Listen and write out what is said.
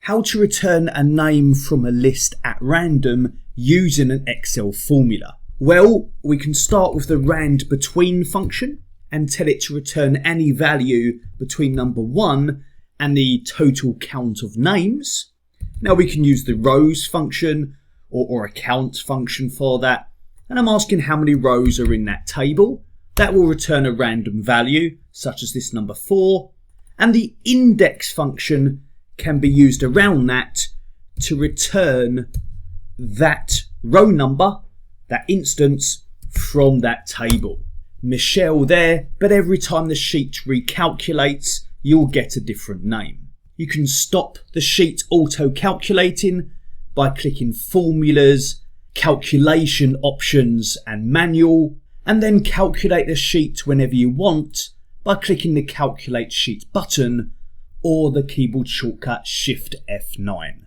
How to return a name from a list at random using an Excel formula. Well, we can start with the RANDBETWEEN function and tell it to return any value between number 1 and the total count of names. Now we can use the rows function or a count function for that. And I'm asking how many rows are in that table. That will return a random value, such as this number 4. And the INDEX function can be used around that to return that row number, that instance, from that table. Michelle there, but every time the sheet recalculates, you'll get a different name. You can stop the sheet auto-calculating by clicking Formulas, Calculation Options and Manual, and then calculate the sheet whenever you want by clicking the Calculate Sheet button or the keyboard shortcut Shift F9.